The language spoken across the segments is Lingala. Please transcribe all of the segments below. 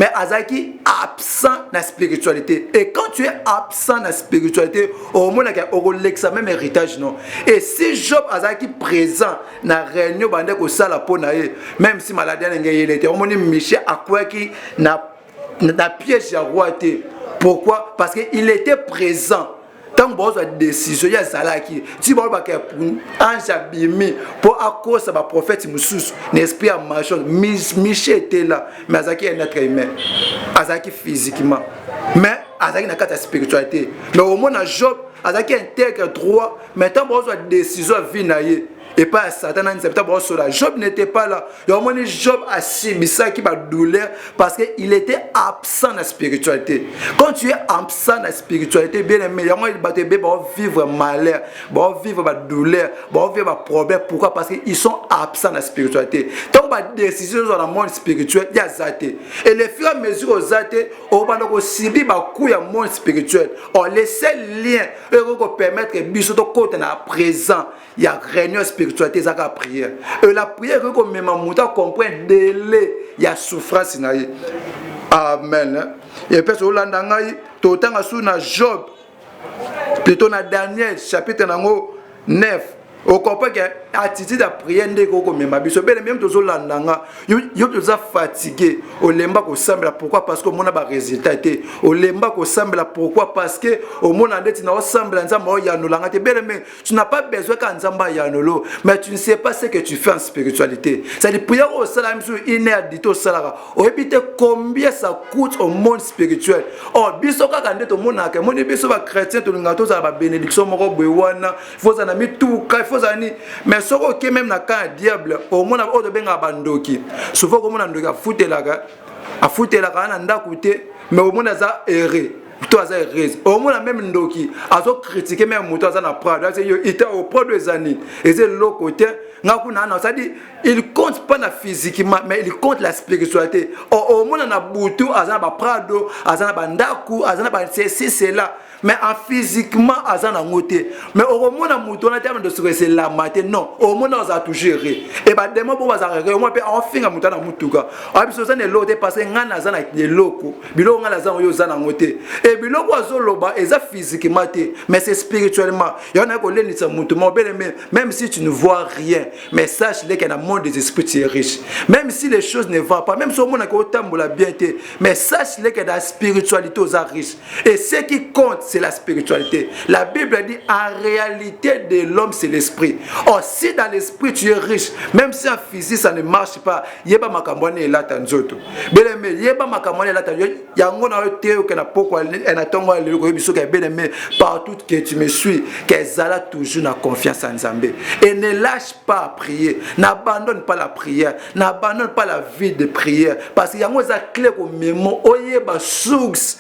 mais azaki absent na spiritualité. Et quand tu es absent na spiritualité, au moins au l'examen même héritage non. Et si Job azaki présent na réunion bande ko sala pona même si maladie il était au moins Michel à quoi qui na piège à roi. Pourquoi? Parce qu'il était présent. Tant que vous avez des décisions, il y a Zalaki. Si vous avez un abîmé pour à cause de la prophète Moussous, l'esprit a marché. Michel était là, mais Azaki est notre humain. Azaki physiquement. Mais Azaki n'a pas de spiritualité. Mais au moins, Job, Azaki intègre droit, mais tant que vous avez des décisions à venir. Et pas Satan en septembre cela. Job n'était pas là. Il y a un Job assis, mais ça qui va douleur parce qu'il était absent de la spiritualité. Quand tu es absent de la spiritualité, bien aimé, il y a un vivre malheur, vivre la douleur, vivre problème. Pourquoi? Parce qu'ils sont absents de la spiritualité. Tant que les décisions dans le monde spirituel, il y a zaté. Et les fur et à mesure aux zaté, on va donc subir le monde spirituel. On laisse lien et permettre que les côté présent, il y a réunion spiritualité, ça la prière. Et la prière que même mouta comprend délai, il y a souffrance na. Amen. Et puis au landangai, tout temps sous na Job. Plutôt na Daniel chapitre 9. Au comprend que attitude à prière ndeko même biso bele même tozo landanga yo toza fatigué au lemba ko sambela pourquoi parce que mona ba résultat té au lemba ko sambela pourquoi parce que au mona ndeti na sambela nzamba ya nolanga té bele mais tu n'as pas besoin quand nzamba ya nolo mais tu ne sais pas ce que tu fais en spiritualité ça dit prière au salam sur inédito salara au habite combien ça coûte au monde spirituel oh biso kaka ndeto mona ke moni biso ba chrétien to ngato za ba bénédiction moko bwewana faut za na mi tout mais ce qui est même dans le diable, au moins on a bien bandoki. Souvent comme on a ndoka a fouté la cana nda côté, mais au moins on a erré. Toi ça erré. Au moins même ndoki a so critiqué même muto ça na prendre. C'est il était au près des années. Et c'est l'autre côté. Ça dit il compte pas la physiquement mais il compte la spiritualité. Au moins on a boutou, azana ba prado, azana ba ndaku, azana ba c'est là. Mais en physiquement, azana ngote. Mais au moins, on a terme de se c'est la matin. Non, au moins, on a tout géré. Et bah, demain, pour vous arrêter, au moins, on fait un mouton à moutouka. Ah, puis, ça, c'est l'autre parce que on a zana des locaux. Bilo, on a la zana yo zana ngote. Et bilo, oiseau loba, et ça physiquement, mais c'est spirituellement. Il y en a qui l'ont dit ça mouton. Même si tu ne vois rien, mais sache qu'il y a un monde des esprits qui est riche. Même si les choses ne vont pas, même si au monde a autant de la bienté, mais sache qu'il y a la spiritualité aux riches. Et ce qui compte, c'est la spiritualité. La Bible dit en réalité de l'homme c'est l'esprit. Or si dans l'esprit tu es riche, même si en physique ça ne marche pas, yeba makambone la tanzoto. Beleme yeba makambone la tanzoto. Yango na teo que na poko na tongo le ko biso ka beleme partout que tu me suis, que zala toujours na confiance en Nzambe. Et ne lâche pas à prier, n'abandonne pas la prière, n'abandonne pas la vie de prière parce que yango za clé ko memo oyeba source.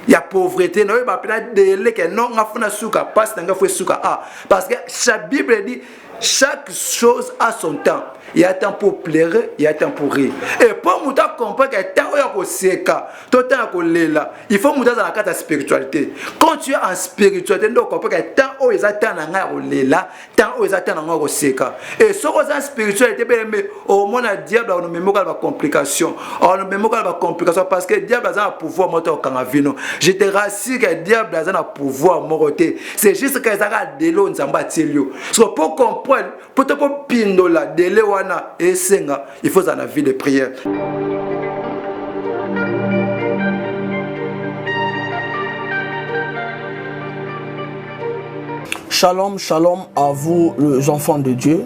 Il y a pauvreté, non, il y a délai que non, on a fait souka, passe, on a fait souka. Parce que la Bible dit chaque chose a son temps. Il y a un temps pour plaire, il y a un temps pour rire. Et pour nous comprendre qu'il y a un temps où il y a un temps il faut nous dans la carte de spiritualité. Quand tu es en spiritualité, nous comprenons qu'il y a un temps où il y a un temps où il y a un temps où il y a un et ce qu'on a en spiritualité, au moins le diable a une complication. On a une complication parce que le diable a un pouvoir moteur quand il vient. Je te rassure que le diable a un pouvoir moroté. C'est juste que ça a des lots en bas pour comprendre, pour te comprendre la délai et senga, il faut dans la vie de prière. Shalom, shalom à vous les enfants de Dieu.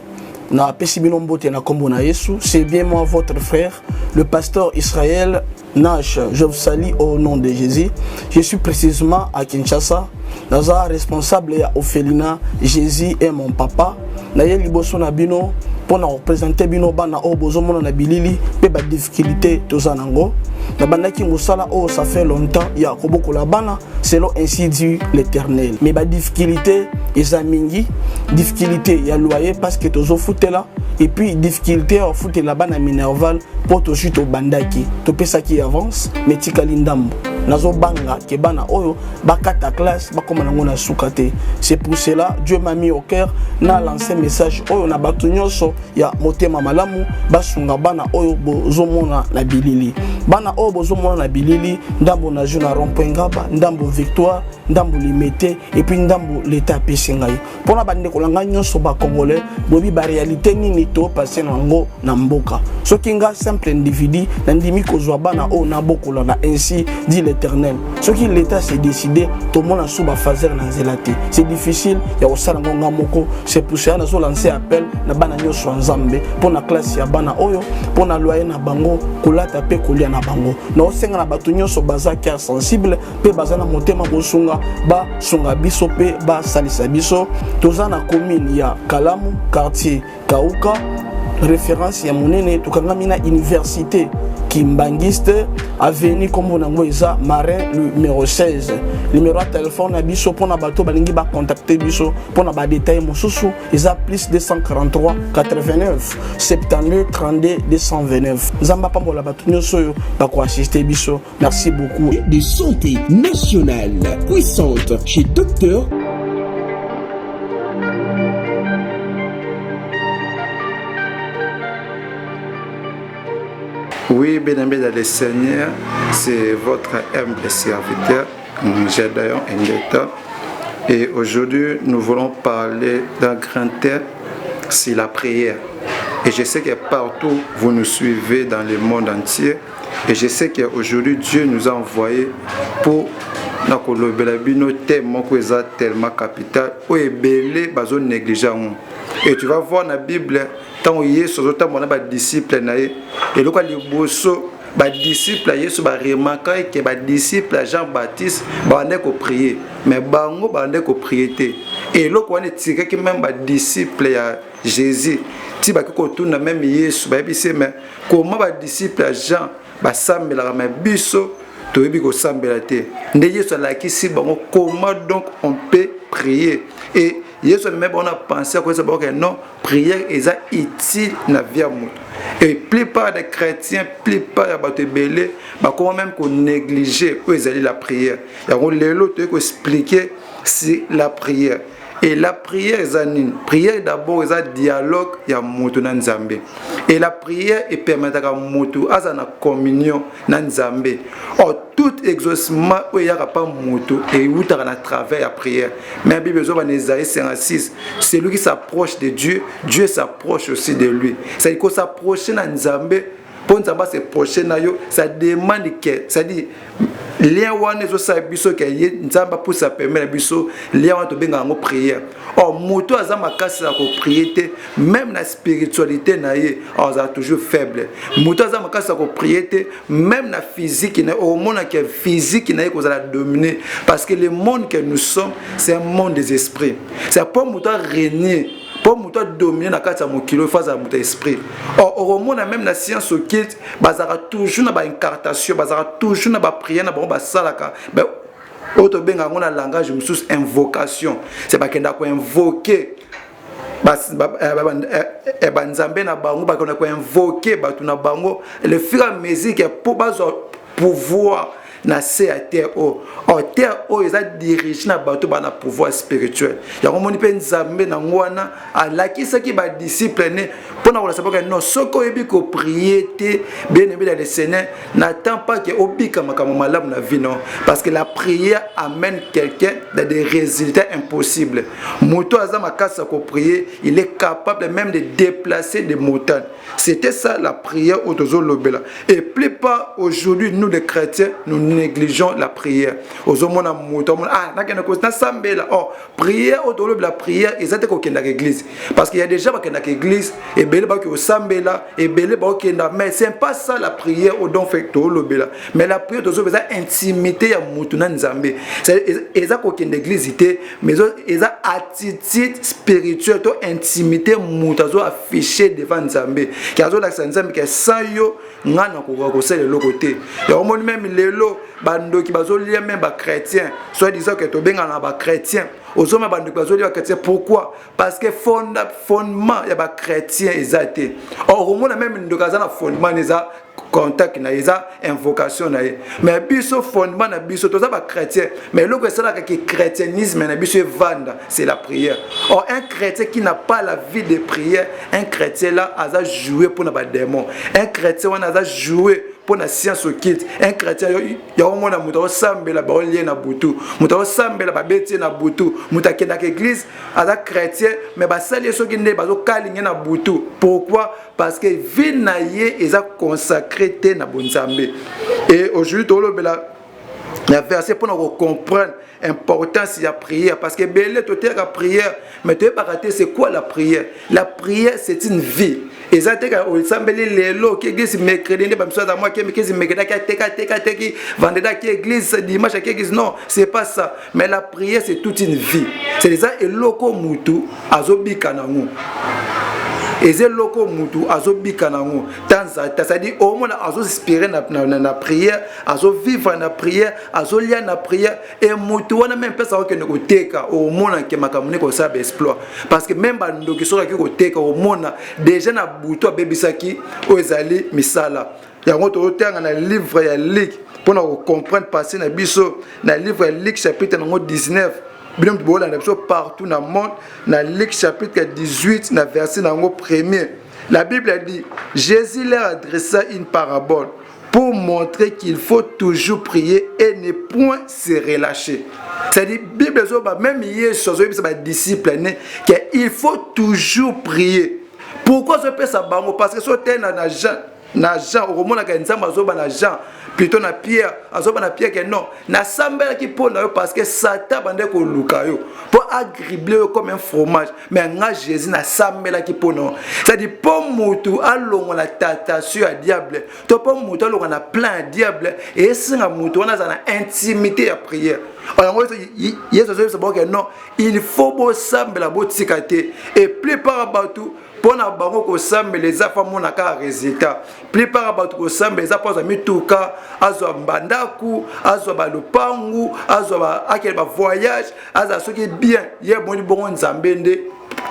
C'est bien moi votre frère, le pasteur Israël Nash. Je vous salue au nom de Jésus. Je suis précisément à Kinshasa. Naza responsable à Ophelina. Jésus est mon papa. Naye liboso na bino pour représenter bino bana o bozomona na bilili pe ba difficulté tozanango. Na bandaki musala o ça fait longtemps ya koboko la bana selon ainsi dit l'Éternel. Mais ba difficulté ezamingi, difficulté ya loyer parce que tozo foutela et puis difficulté à foutre la bana minerval pour to chute au bandaki. To pesa qui avance mais tikali ndambo. Nazo banga ke bana oyo bakata classe bakoma ngona sukate. C'est pour cela Dieu m'a mis au cœur na lancé message oyo na batu nyonso ya motema malamu basunga bana oyo bozomona na bilili. bana o bozo mona na bilili ndambo na jeu na rond-point Ngaba, ndambo Victoire, ndambo Limité et puis ndambo l'état pesingai pona bande kolanga nyonso ba congolais bobi ba réalité nini to passer nango na mboka soki nga simple individu na ndimi kozwa bana o na bokola na ainsi dit l'Éternel soki l'état s'est décidé to mona sous ba fazer na zelate c'est difficile ya osala ngonga moko c'est pour ça na so lancer appel na bana nyonso nzambe pona classe ya bana oyo pona loyer na bango kolata pe kolia na bango na osenga na bato nyonso baza cœur sensible pe baza na motema bosunga ba sunga biso pe ba salisa biso toza na commune ya Kalamu quartier Kauka référence ya monene tukangami na université Kimbangiste avenue comme on a Marin numéro 16 numéro de téléphone na biso pona bato balingi ba contacter biso pona ba détail mosusu eza plus 243 89 72 32 229 zamba pambola bato nyonso yo ba ko assister biso merci beaucoup de santé nationale puissante chez docteur Oui, bien-aimé dans le Seigneur, c'est votre humble serviteur, Gédéon Ngeta. Et aujourd'hui, nous voulons parler d'un grand thème, c'est la prière. Et je sais que partout, vous nous suivez dans le monde entier. Et je sais qu'aujourd'hui, Dieu nous a envoyé pour nos thèmes tellement capital ou belé bazo négligent. Et tu vas voir dans la Bible tant Yesu notamment ba disciple na ye et le quoi liboso ba disciple Yesu ba remarquer que ba disciple Jean-Baptiste ba ne ko prier mais bango ba ne ko prier te et le quoi ne tika que même ba disciple ya Jésus ti ba ko tuna même Yesu ba bise mais comment ba disciple Jean ba sambela ma biso to yebi ko sambela te nde Yesu la ki si bango comment donc on peut prier et Yesu même on a pensé à quoi ça que non prière est utile na vie à monde et plupart des chrétiens plupart ya bato belé ba comment même qu'on négliger eux aller la prière ya on lelo te ko expliquer si la prière et la prière est une prière d'abord est un dialogue ya moto na nzambe et la prière est permettre à moto à na communion na nzambe tout exaucement où il y a pas moto et où tu as à travers la prière mais la Bible dans Ésaïe 56 c'est lui qui s'approche de Dieu Dieu s'approche aussi de lui c'est qu'il s'approcher na nzambe pour nzamba se procher na yo ça demande que ça dit lien wana zo sa biso ke nzamba pour ça permettre biso lien wana to benga ngo prière moto aza makasi ya ko prier te même la spiritualité na ye aza toujours faible moto aza makasi ya ko prier te même la physique na au monde que physique na ye ko za dominer parce que le monde que nous sommes c'est un monde des esprits c'est pas moto régner pour muto dominer na kati ya mokilo face à muto esprit au monde même la science occulte bazara toujours na ba incarnation bazara toujours na ba prière na ba salaka ben auto benga ngona langage musus invocation c'est pas kenda ko invoquer banzambe na bango ba ko invoquer batu na bango le fur et à mesure que pour bazo pouvoir na se à terre terre ils a dirigé na bato ba na pouvoir spirituel ya ko moni pe nzambe na ngwana alakisa ki ba disciple ne pona ko savoir que non soko yebi ko prier te bien aimé dans le Seigneur n'attend pas que obika makamo malamu na vie non parce que la prière amène quelqu'un dans des résultats impossibles moto aza makasa ko prier il est capable même de déplacer des montagnes c'était ça la prière au tozo lobela et plus pas aujourd'hui nous les chrétiens nous négligeons la prière ozomona moto na kena ko na sambela prière au tolo la prière ezate ko kenda l'église parce qu'il y a déjà ba kenda l'église et belé ba ko sambela et belé ba kenda mais c'est pas ça la prière au don fait tolo bela mais la prière tozo beza intimité ya moto na nzambe c'est ezate ko kenda l'église té mais ezate attitude spirituelle to intimité moto zo afficher devant nzambe ki azo la nzambe ke sans yo ngana ko sele lokote ya au monde même lelo bando ki bazolia même ba chrétien soit disant que to benga na ba chrétien ozoma bando ki bazolia ba chrétien pourquoi parce que fondement ya ba chrétien ezate or on a même ndokaza na fondement neza contact na eza invocation na mais biso fondement na biso toza ba chrétien mais le que c'est là que chrétienisme na biso vanda c'est la prière or un chrétien qui n'a pas la vie de prière un chrétien là a joué pour na ba démon un chrétien on a joué pour la science occulte. Un chrétien, il y a un monde qui a semblé la parole liée na butu. Il a semblé la bête na butu. Il a dans l'église, à chrétien, mais ça les gens qui ne sont pas liés na butu. Pourquoi? Parce que vie naïe est consacrée na bonzambe. Et aujourd'hui, la verset pour nous comprendre l'importance de la prière. Parce que belé tout est la prière, mais tu pas rater c'est quoi la prière? La prière c'est une vie. Et ça t'es au semble les lots qui église mercredi ne pas me soit à moi qui mercredi qui vendredi qui église dimanche qui église non, c'est pas ça. Mais la prière c'est toute une vie. C'est ça et loko mutu azobika nangu. Et c'est loko mutu azobika nango tanza c'est-à-dire au moins azo inspirer na prière azo vivre na prière azo lia na prière et mutu wana même pesa ko ne koteka au moins ke makamune ko sa exploit parce que même bando ki soka ki koteka au moins déjà na butu abebisaki o ezali misala yango to tanga na livre ya Luc pour nous comprendre passer na biso na livre ya Luc chapitre 19 partout dans le monde, dans Luc chapitre 18, dans verset 1er. La Bible a dit, Jésus leur adressa une parabole pour montrer qu'il faut toujours prier et ne point se relâcher. C'est-à-dire, la Bible dit, même hier, les disciples, qu'il faut toujours prier. Pourquoi je fais ça? Parce que si tu es Jean, au moment où tu es Jean, plutôt na Pierre, na Pierre que non, na sambela qui pone parce que Satan bande ko lukayo pour agribler comme un fromage, mais nga Jésus na sambela qui pone. C'est-à-dire pour mutu alongo la tentation à diable, to pour mutu alongo na plein diable et singa mutu on a na intimité à prière. Alors Yesu c'est bon que non, il faut bo sambela bo tikate et plus par batou pour na bango ko sambe les affaires mon aka résultat plus par batou ko sambe les affaires mi tuka azwa mbandaku azwa balupangu azwa akele ba voyage azwa soki bien ye boni bongo nzambende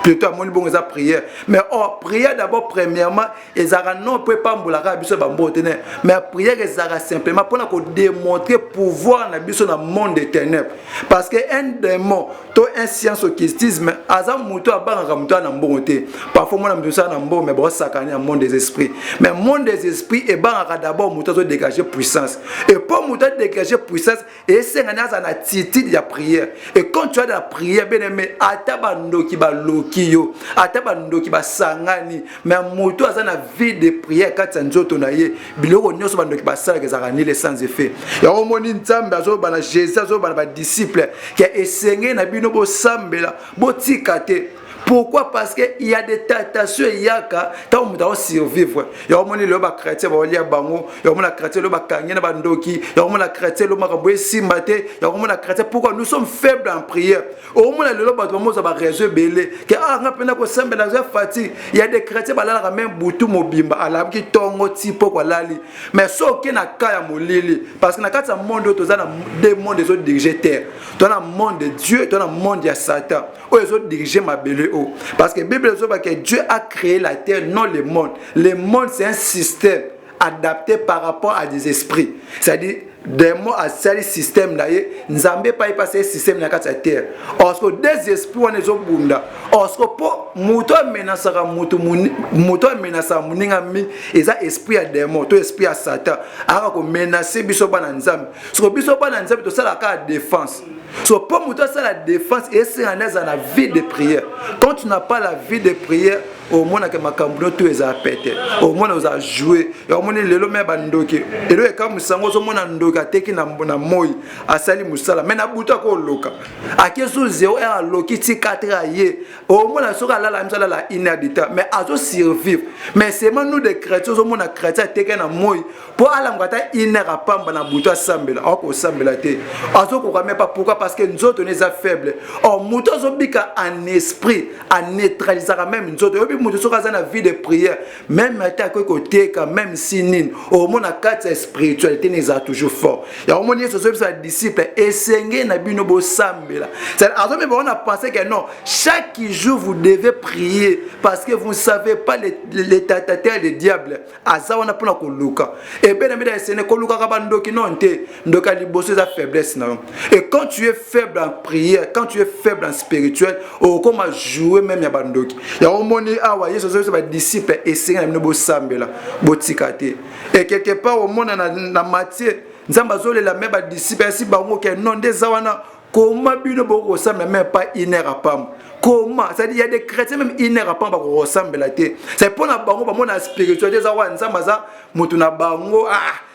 plutôt à mon bon prière mais prière d'abord premièrement ezara non peut pas mbulaka biso ba mbotene mais prière ezara simplement pour démontrer pouvoir na biso na monde des ténèbres parce que un démon to un science occultisme azam muto abanga muto na mbongote parfois moi na muto na mbongo mais bon sakani na monde des esprits mais monde des esprits et banga d'abord muto to dégager puissance et pour muto dégager puissance et c'est na attitude de prière et quand tu as de la prière bien aimé atabando ki ba kiyo atabando ki basangani mais moto azana vie de prière kati nzoto na ye biloko nyoso bando ki basala kezaka ni les sans effet ya omoni nzambe azo bana Jésus azo bana ba disciple ki esengé na bino bo sambela bo tikate. Pourquoi? Parce qu'il y a des tentations yaka tant on doit survivre. Il y a des gens qui chrétien ba lia bango, il y a des chrétiens qui ba kangena ba ndoki, il y a des chrétiens qui ba boye simate, il y a des chrétiens pourquoi nous sommes faibles en prière. Au moins le ba to mo za ba réseau belé que nga pena ko sembela za fati. Il y a des chrétiens ba la même butu mobimba ala ki tongo tipo ko lali. Mais so ke na kaya molili parce que na kati monde to za na des mondes des autres diriger terre. Dans le monde de Dieu, dans le monde de Satan. Où les autres diriger ma belle. Parce que la Bible dit que Dieu a créé la terre, non le monde. Le monde, c'est un système adapté par rapport à des esprits. C'est-à-dire, des mots à ce système là, nous n'avons pas passé ce système dans la terre. Parce que des esprits, on est au bout. Parce que pour muto menaçara muto menaçara muningami, et ça esprit à démon, tout esprit à Satan. Alors qu'on menace biso bana nzambe. Parce que biso bana nzambe to ça la défense. So pour muto ça la défense et c'est en la vie de prière. Quand tu n'as pas la vie de prière, au moins que makambuno tu es à péter. Au moins on a joué. Et au moins le lomé bandoki. Et le comme sango so mona ndoka teki na mbona moi asali musala. Mais na buta ko loka. Akeso 0 1 loki ti 4 aye. Au moins soka la msala la inhabita. Mais azo survivre. Mais c'est nous des chrétiens so mona chrétien teki na moi pour ala ngata inera pamba na buta sambela. Ako sambela te. Azo ko même pas pourquoi parce que nous autres on est faibles. Or muto zo bika en esprit, en neutraliser même nous autres mutu soka za na vie de prière même ata ko côté quand même sinine au moins na carte spiritualité n'est toujours fort ya au moins yeso so disciple esengé na bino bo sambela c'est azome on a pensé que non chaque jour vous devez prier parce que vous ne savez pas les tentataires des diables aza on a pona ko luka et ben amida sene ko luka ka bandoki non te ndoka liboso za faiblesse na et quand tu es faible en prière, quand tu es faible en spirituel, comment jouer même ya bandoki. Ya omoni awa yeso so ba disciple et c'est na bo sambela botikate. Et quelque part au monde na Matthieu, nzamba zole la même ba disciple si bango ke non des awana comment bino bo ressemble même pas une heure à pam. Comment ça dit il y a des chrétiens même une heure à pam ba ressemble la té. C'est pour na bango ba mona spiritualité za wa nzamba za mutu na bango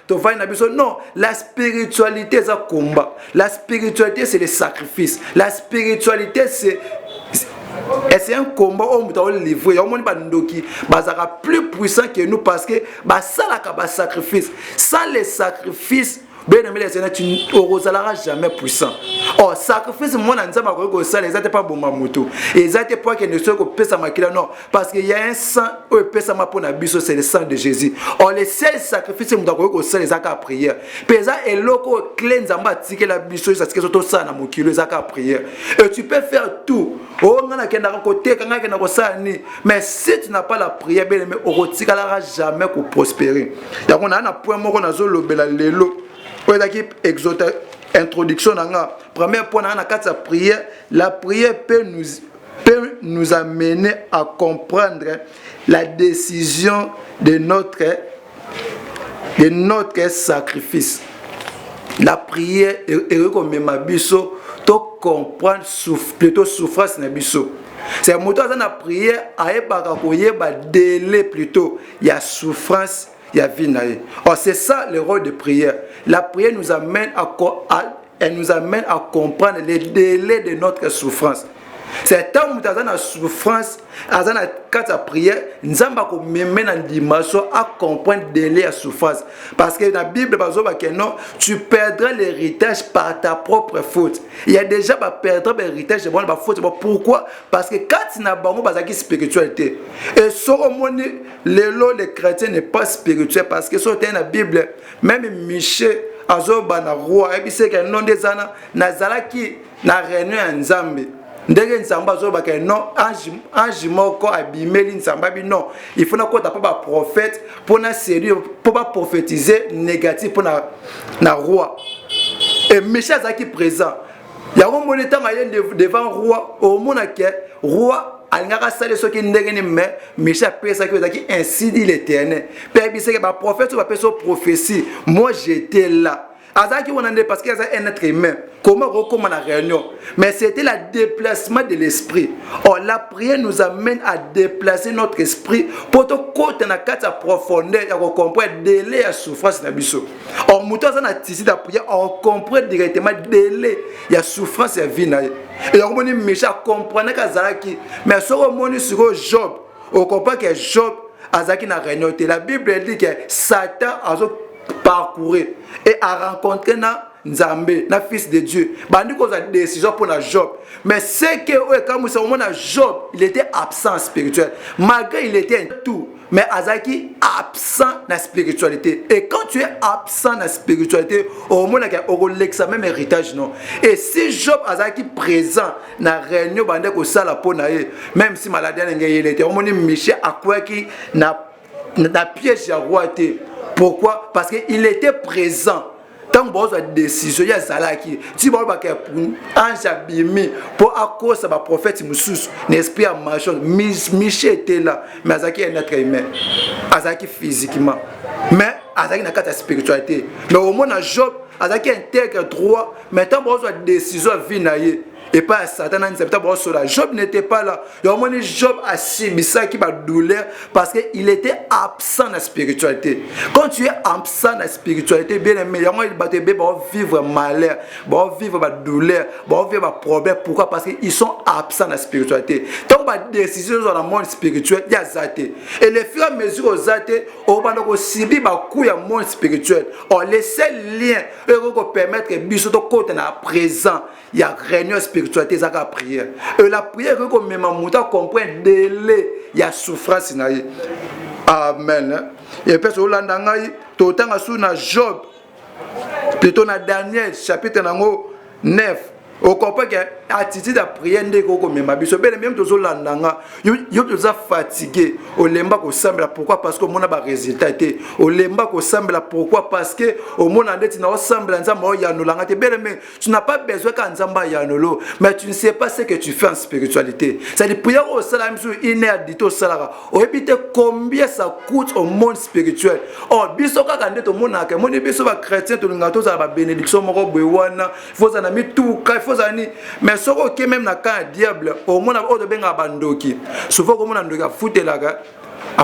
non, la spiritualité c'est un combat. La spiritualité c'est le sacrifice. La spiritualité c'est un combat où nous avons livré. On est plus puissant que nous parce que ça la sacrifice. Sans les sacrifices, bien aimé les Seigneurs, tu n'auras jamais puissant. Oh, sacrifice, moi, je ne sais pas pas bon mamoto. Et ça n'était pas que ne soit que pesa makila non, parce qu'il y a un sang où pesa ma pour nabiso, c'est le sang de Jésus. Oh, les seuls sacrifices, nous avons que ça les actes prière. Pesa et loco cleanse amba tike la biso, ça c'est que ça na mokilo les actes prière. Et tu peux faire tout. Oh, on a qu'un côté, quand on a que ça ni. Mais si tu n'as pas la prière, bien aimé, on retirera jamais pour prospérer. Il y a un point mort qu'on a zolo bela lelo. Introduction premier point dans la prière, la prière peut nous amener à comprendre la décision de notre sacrifice. La prière est comme ma biso to comprendre plutôt souffrance na biso. C'est moto dans la prière a eba koyeba délai plutôt il y a souffrance. Oh, c'est ça le rôle de prière. La prière nous amène elle nous amène à comprendre les délais de notre souffrance. C'est tant que nous avons la souffrance, dans la prière, nous avons une dimension à comprendre les délais de la souffrance. Parce que dans la Bible, tu perdras l'héritage par ta propre faute. Il y a déjà perdre l'héritage de la faute. Pourquoi? Parce que quand tu n'as pas de spiritualité, et sur les chrétiens n'est pas spirituel parce que sur la Bible, même Michel, azoba na roi, et puis c'est que non des années, nazalaki na réunion en Zambie. Ndenge nzamba zo baka non ange moko abimeli nzamba bi non il faut na ko ta pas prophète pour na sérieux pour pas prophétiser négatif pour na roi et Michel zaki présent ya ko moneta maye devant roi au mona ke roi alingaka sale soki ndenge ni mais Michel pesa ki zaki ainsi dit l'Éternel père bi c'est que ba prophète va faire prophétie moi j'étais là. Azaki on en est parce qu'il y a un être humain. Comment recommander la réunion? Mais c'était le déplacement de l'esprit. Or la prière nous amène à déplacer notre esprit pour que côté na kata profondeur ya comprendre délai à souffrance na biso. Or muto ça na tisi da prière on comprend directement délai ya souffrance ya vie na. Et on moni méchant comprendre qu'azaki mais sur on moni sur Job on comprend que Job azaki na réunion. La Bible dit que Satan a parcourir et à rencontrer Nzambe, na fils de Dieu. Bandi cause de décision pour la Job. Mais c'est que quand c'est au moment de Job, il était absent spirituel. Malgré il était tout, mais Azaki absent dans la spiritualité. Et quand tu es absent dans la spiritualité, au moment où il même héritage non. Et si Job Azaki présent dans la réunion bandi ko sala pour naé, même si maladie il était au moment Michel à quoi qui na piège à roi. Pourquoi? Parce qu'il était présent. Tant que vous avez une décision, il y a Zalaki. Si vous avez un ange abîmé pour à cause de la prophète Moussous, l'esprit a marché. Michel était là, mais Azaki est un être humain. Azaki physiquement. Mais Azaki n'a pas de spiritualité. Mais au moins, Job, Azaki intègre droit, mais tant que vous avez une décision à vinailler. Et pas Satan en septembre cela. Job n'était pas là. Il y a un Job assis, mais ça qui va douleur parce qu'il était absent de la spiritualité. Quand tu es absent de la spiritualité, bien aimé, il va vivre malheur, va vivre douleur, va vivre problème. Pourquoi? Parce qu'ils sont absents de la spiritualité. Tant qu'on va décider dans le monde spirituel, il y a Zaté. Et les fur et à mesure aux Zaté, on va donc aussi bien le monde spirituel. On laisse lien et on va permettre que Bissot côté à présent, il y a réunion spirituelle. La prière. Et la prière, comme même Mouta comprend délai, il y a souffrance. Amen. Et puis, au Landangaï, tout le temps, sur Job, plutôt dans Daniel, chapitre 9, Au comprend que attitude à prière ndeko ko mema biso bele même tozo landanga yo toza fatigué au lemba ko sambela pourquoi parce que mona ba résultat té au lemba ko sambela pourquoi parce que au mona ndeti na sambela nzamba o yanolanga te bele mais tu n'as pas besoin ka nzamba yanolo mais tu ne sais pas ce que tu fais en spiritualité ça dit prière au salam sur inédito salara au épité combien ça coûte au monde spirituel oh biso ka ndeti mona ke moni biso ba chrétien to ngato za ba bénédiction moko bwewana faut ça na mi tout ka faut ça ni mais ce que même na ka diable au moins o de benga bandoki souvent comme on ndoki a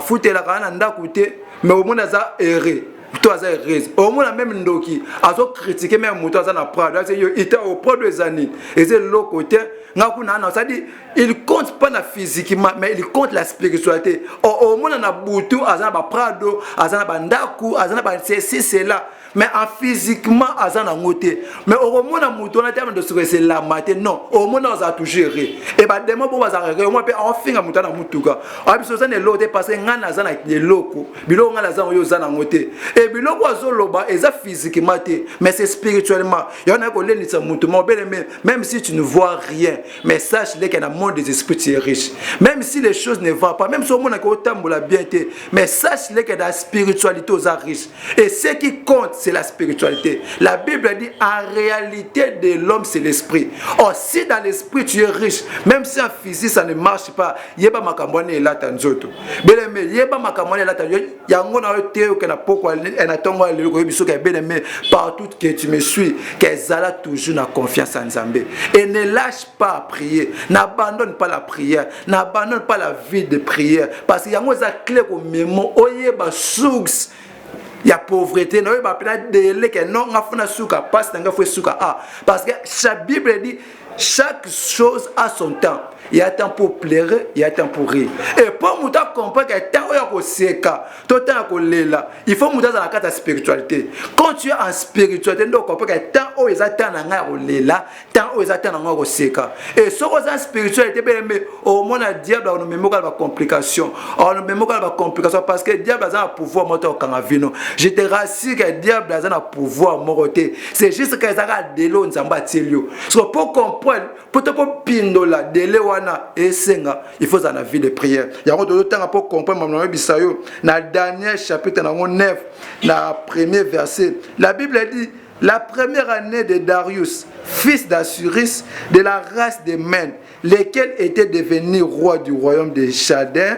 futelaka na ndako te mais au moins za erré toi ça erré au moins même ndoki azo critiquer même muto za na prado c'est yo ita au prado des années et c'est le côté ngakuna na ça dit il compte pas na physiquement mais il compte la spiritualité au moins na butu azana ba prado azana bandaku azana ba c'est là mais en physiquement azana ngote mais au moins na muto na terme de ce que c'est la matin non au moins on a tout géré et ba demo bo bazara au moins pe en finga muto na mutuka abiso ça ne lote parce que ngana azana de loko bilo ngana azana yo zana ngote et biloko azoloba eza physiquement te mais c'est spirituellement y en a ko lenisa muto même si tu ne vois rien mais sache que dans le monde des esprits tu es riche même si les choses ne vont pas même si au monde ko tambola bien te mais sache que dans la spiritualité aux riche et ce qui compte c'est la spiritualité. La Bible dit en réalité de l'homme c'est l'esprit. Or si dans l'esprit tu es riche, même si en physique ça ne marche pas, yeba makambone la tanzoto. Beleme yeba makambone la tanzoto. Yango na teo que na poko na tongo le ko biso ka beleme partout que tu me suis, que zala toujours na confiance en Nzambe. Et ne lâche pas à prier, n'abandonne pas la prière, n'abandonne pas la vie de prière parce que yango za clé ko memo oyeba source. Il y a pauvreté, non, il va peut-être délai que non, on a fait souka, passe, on a fait souka. Parce que chaque Bible dit, chaque chose a son temps. Il y a temps pour pleurer, il y a temps pour rire. Et pour nous comprendre que tant qu'il y a seka, tout temps qu'il est là, il faut nous dans la carte de spiritualité. Quand tu es en spiritualité, nous comprenons que tant qu'il y a temps qu'il est là, tant qu'il y a temps qu'il seka. Et ce qu'on a en spiritualité, au moins le diable a une mémoire de complication. On a une mémoire de complication parce que le diable a un pouvoir moteur quand on vient. Je te rassure que le diable a un pouvoir moteur. C'est juste que ça a des lots en tilio. Pour comprendre, pour te pindola, des lots et senga, il faut dans la vie de prière. Il y a d'autres temps pour comprendre dans le dernier chapitre 9, dans le premier verset. La Bible dit la première année de Darius, fils d'Assuris, de la race des Mèdes, lesquels étaient devenus rois du royaume de Chaldée.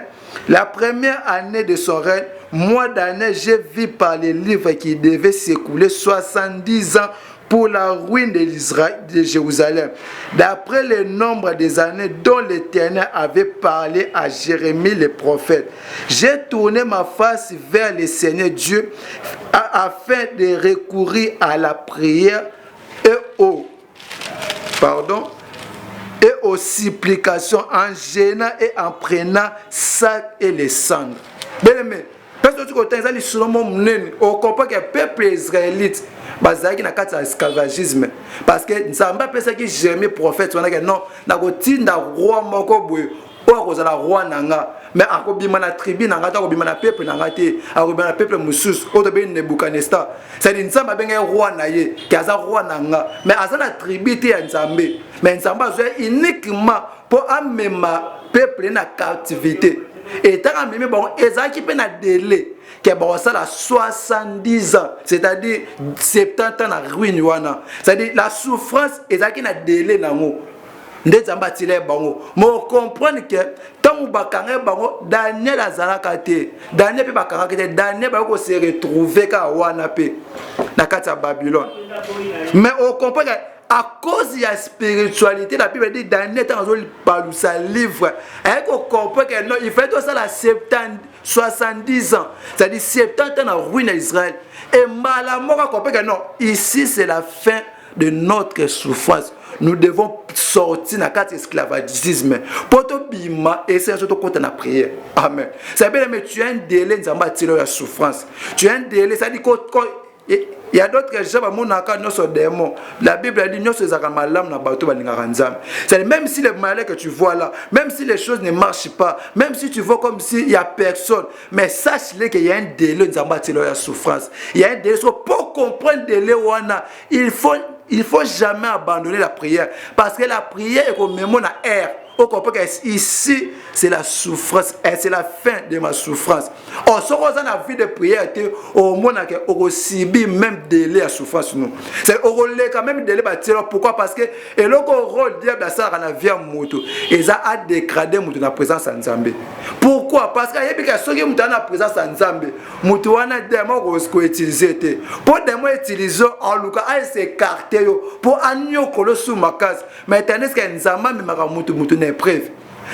La première année de son règne, mois d'année, j'ai vu par les livres qui devaient s'écouler 70 ans pour la ruine de Jérusalem, d'après le nombre des années dont l'Éternel avait parlé à Jérémie le prophète. J'ai tourné ma face vers le Seigneur Dieu afin de recourir à la prière et aux supplications en gênant et en prenant sac et les cendres. Bien aimé, parce que tu connais les Solomon Mneni, on comprend que le peuple israélite bazaki na kati ya esclavagisme parce que nzamba pesa ki Jérémie prophète on a que non na kotinda roi moko boye o kozala roi nanga mais akobima na tribu nanga ta kobima na peuple nanga te akobima na peuple mususu o to be Nebuchadnezzar c'est dit nzamba benga roi na ye ki aza roi nanga mais aza na tribu te ya nzambe mais nzamba zo uniquement pour amema peuple na captivité et tant ameme bon ezaki pe na délai que bon ça la 70 ans c'est-à-dire 70 ans na ruine wana c'est-à-dire la souffrance ezaki na délai nango ndezamba tile bango mo comprendre que tant bakanga bango Daniel azalaka te Daniel pe bakanga te Daniel ba ko se retrouver ka wana pe na kati ya Babylone mais on comprend que à cause de la spiritualité, la Bible dit Daniel dans sa livre. Et qu'on comprend que non, il fait tout ça la 70 ans. C'est-à-dire 70 ans en ruine d'Israël. Et malamment on comprend que non, ici c'est la fin de notre souffrance. Nous devons sortir de la carte esclavagisme. Pour te bima et c'est surtout quand on a prié. Amen. Ça veut dire que tu as un délai de la souffrance. Tu as un délai, ça dit que il y a d'autres gens qui sont des démons. La Bible dit que c'est même si les malheurs que tu vois là, même si les choses ne marchent pas, même si tu vois comme s'il n'y a personne, mais sache-le qu'il y a un délai de la souffrance. Il y a un délai. Pour comprendre le délai, il il faut jamais abandonner la prière parce que la prière est comme même na air. Au comprend ici c'est la souffrance et c'est la fin de ma souffrance. On se rend dans la vie de prière au moins on subit même délai à souffrance nous. C'est on quand même délai pourquoi parce que et le rôle diable ça dans la vie à moto et ça a dégradé moto na présence en Nzambe. Pourquoi parce que il y a bien que ceux qui moto na présence en Nzambe moto wana démon ko utiliser pour démon utiliser en Lucas à s'écarter pour agno kolo sous ma case mais tandis que Nzamba me maka moto épreuve.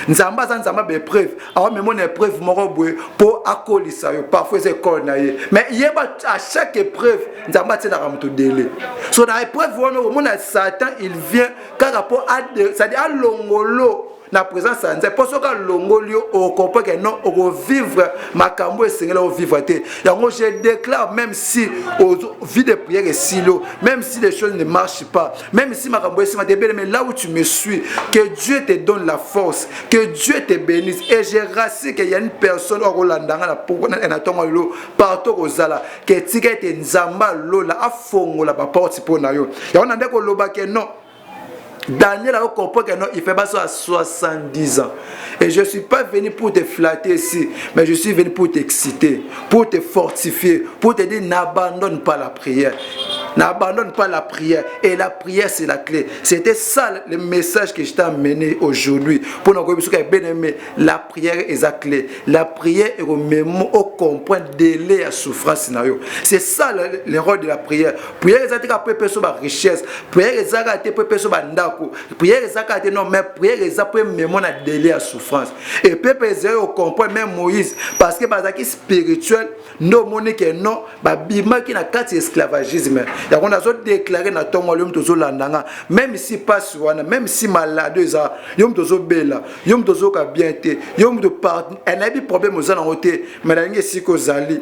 Nzamba za nzamba be épreuve. Alors même mon épreuve moko boye pour akolisa yo parfois c'est cornaye. Mais yeba à chaque épreuve nzamba tena ka muto délai. So na épreuve wono mon Satan il vient car rapport à c'est-à-dire à longolo na présence à Nzambe parce que longolio au comprend que non au vivre makambo et sengela au vivre té. Yango je déclare même si au vie de prière et silo, même si les choses ne marchent pas, même si makambo est mais là où tu me suis, que Dieu te donne la force, que Dieu te bénisse et j'ai rassuré qu'il y a une personne au Rolandanga la pour na tongo lo partout aux ala que tika te nzamba lo la afongo la porte pour na yo. Ya on ande ko loba que non Daniel a compris que non, il fait pas ça à 70 ans. Et je ne suis pas venu pour te flatter ici, mais je suis venu pour t'exciter, pour te fortifier, pour te dire n'abandonne pas la prière. N'abandonne pas la prière. Et la prière, c'est la clé. C'était ça le message que je t'ai amené aujourd'hui. Pour nous bien aimé, la prière est la clé. La prière est au même au comprendre délai à souffrance. C'est ça le rôle de la prière. Prière est la richesse. Prière est la prière est non, mais prière est la délai à souffrance. Et peuple Israël comprend même Moïse parce que par exemple spirituel, non monique non, bah bima qui na carte esclavagisme. Il y a on a déclaré na tongo l'homme tozo landanga, même si pas soana, même si malade ça, yom tozo bela, yom tozo ka bien té, yom to part, elle a des problèmes aux en côté, mais la ngi siko zali.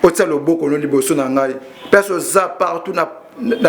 Otsa lo boko no liboso na ngai. Personne za partout na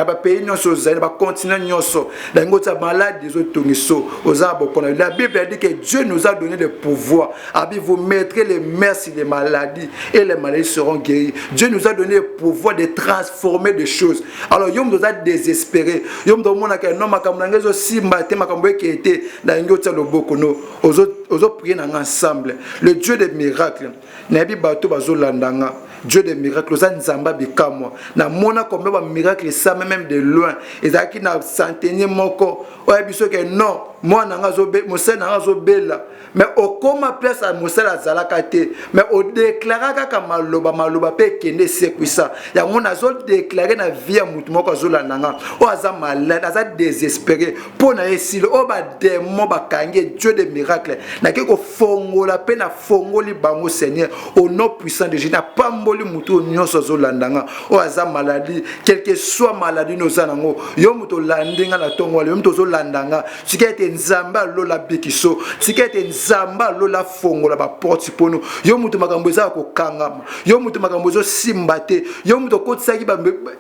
ba pays nyonso za na continent nyonso na ngota malade des autres tongiso oza bokona. La Bible dit que Dieu nous a donné le pouvoir. Abi vous mettrez les mains sur les maladies et les maladies seront guéries. Dieu nous a donné le pouvoir de transformer des choses. Alors yom nous a désespéré. Yom do mona ka no makambo ngezo simba te makambo ekete na ngota lo bokono ozo prier ensemble. Le Dieu des miracles. Nabi bato bazolandanga. Dieu des miracles, oza nzamba bikamwa. Na mona comme ba miracle ça même de loin. Ezaki na centenier moko. Oya biso que non, moi nanga zo be, mose nanga zo bela. Mais au koma place à mose la zalakate. Mais au déclarer ka maloba pe kende sekwisa. Ya mona zo déclarer na vie ya mutu moko zo landanga. O aza malade, aza désespéré. Pona esilo o ba démon ba kange Dieu des miracles. Na ke ko fongola pe na fongoli bango Seigneur au nom puissant de Jésus. Na pamboli mutu nyonso zo landanga. O aza maladie, quelle que soit maladie nos anango. Yo muto landinga na tongo, yo muto zo landanga. Sikete nzamba lo la bikiso. Sikete nzamba lo la fongola ba porte pono. Yo muto makambo za ko kangama. Yo muto makambo zo simbate. Yo muto kotsaki ba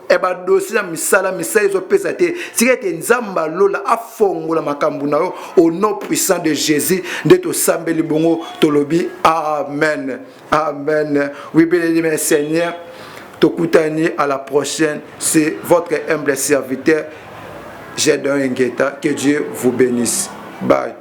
eba dosi na misala zo pesate. Sikete nzamba lo la afongola makambo na yo au nom puissant de Jésus. De to sambeli bongo tolobi amen. Amen. Oui, bien Seigneur. Tokutani à la prochaine. C'est votre humble serviteur. J'ai donné un guetta. Que Dieu vous bénisse. Bye.